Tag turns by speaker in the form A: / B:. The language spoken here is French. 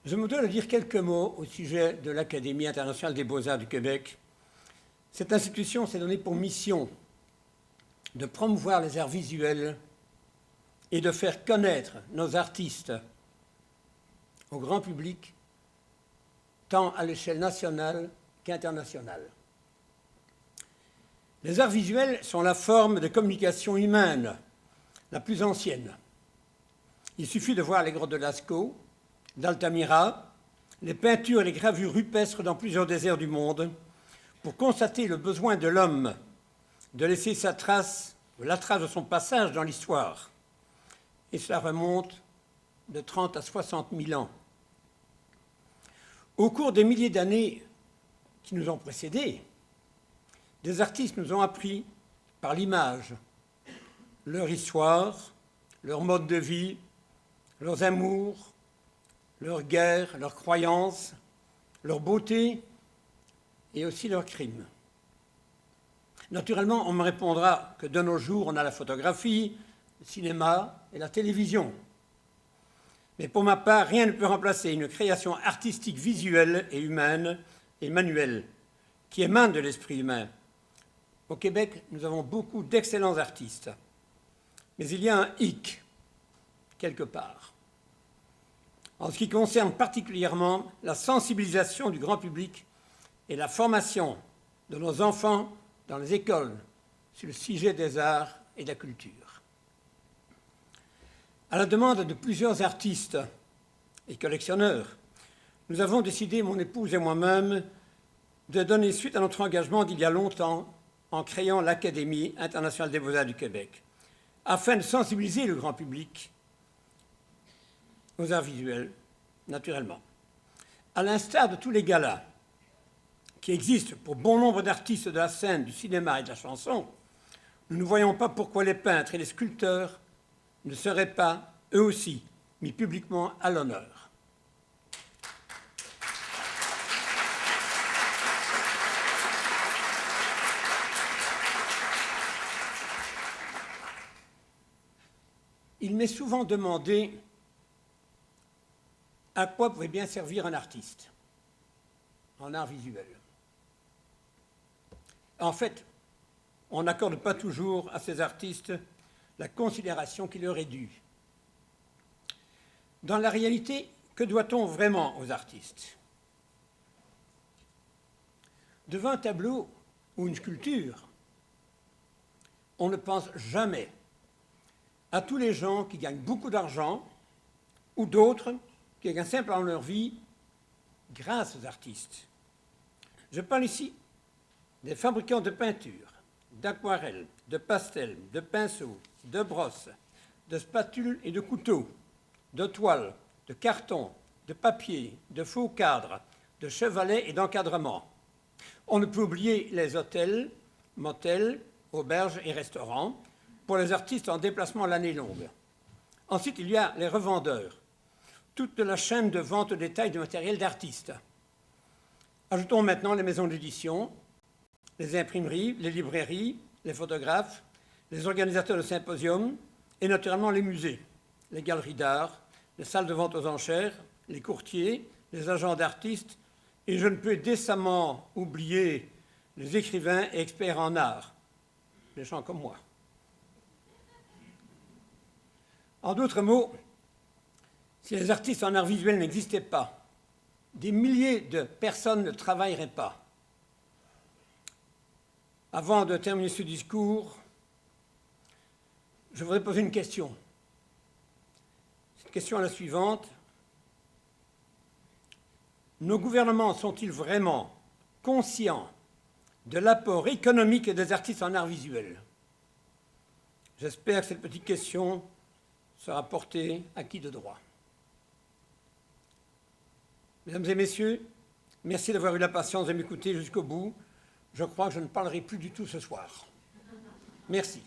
A: Je me dois de dire quelques mots au sujet de l'Académie internationale des beaux-arts du Québec. Cette institution s'est donnée pour mission de promouvoir les arts visuels et de faire connaître nos artistes au grand public, tant à l'échelle nationale qu'internationale. Les arts visuels sont la forme de communication humaine la plus ancienne. Il suffit de voir les grottes de Lascaux, d'Altamira, les peintures et les gravures rupestres dans plusieurs déserts du monde pour constater le besoin de l'homme de laisser sa trace, la trace de son passage dans l'histoire. Et cela remonte de 30 à 60 000 ans. Au cours des milliers d'années qui nous ont précédés, des artistes nous ont appris par l'image leur histoire, leur mode de vie, leurs amours, leurs guerres, leurs croyances, leur beauté et aussi leurs crimes. Naturellement, on me répondra que de nos jours, on a la photographie, le cinéma et la télévision. Mais pour ma part, rien ne peut remplacer une création artistique visuelle et humaine et manuelle qui émane de l'esprit humain. Au Québec, nous avons beaucoup d'excellents artistes. Mais il y a un hic, quelque part. En ce qui concerne particulièrement la sensibilisation du grand public et la formation de nos enfants dans les écoles sur le sujet des arts et de la culture. À la demande de plusieurs artistes et collectionneurs, nous avons décidé, mon épouse et moi-même, de donner suite à notre engagement d'il y a longtemps en créant l'Académie internationale des beaux-arts du Québec, afin de sensibiliser le grand public aux arts visuels, naturellement. À l'instar de tous les galas qui existent pour bon nombre d'artistes de la scène, du cinéma et de la chanson, nous ne voyons pas pourquoi les peintres et les sculpteurs ne seraient pas, eux aussi, mis publiquement à l'honneur. Il m'est souvent demandé à quoi pouvait bien servir un artiste en art visuel. En fait, on n'accorde pas toujours à ces artistes la considération qui leur est due. Dans la réalité, que doit-on vraiment aux artistes? Devant un tableau ou une sculpture, on ne pense jamais à tous les gens qui gagnent beaucoup d'argent ou d'autres qui gagnent simplement leur vie grâce aux artistes. Je parle ici des fabricants de peinture, d'aquarelles, de pastels, de pinceaux, de brosses, de spatules et de couteaux, de toiles, de cartons, de papier, de faux cadres, de chevalets et d'encadrements. On ne peut oublier les hôtels, motels, auberges et restaurants pour les artistes en déplacement l'année longue. Ensuite, il y a les revendeurs, toute la chaîne de vente au détail de matériel d'artistes. Ajoutons maintenant les maisons d'édition, les imprimeries, les librairies, les photographes, les organisateurs de symposiums et naturellement les musées, les galeries d'art, les salles de vente aux enchères, les courtiers, les agents d'artistes et je ne peux décemment oublier les écrivains et experts en art, les gens comme moi. En d'autres mots, si les artistes en art visuel n'existaient pas, des milliers de personnes ne travailleraient pas. Avant de terminer ce discours, je voudrais poser une question. Cette question est la suivante. Nos gouvernements sont-ils vraiment conscients de l'apport économique des artistes en art visuel? J'espère que cette petite question sera portée à qui de droit. Mesdames et messieurs, merci d'avoir eu la patience de m'écouter jusqu'au bout. Je crois que je ne parlerai plus du tout ce soir. Merci.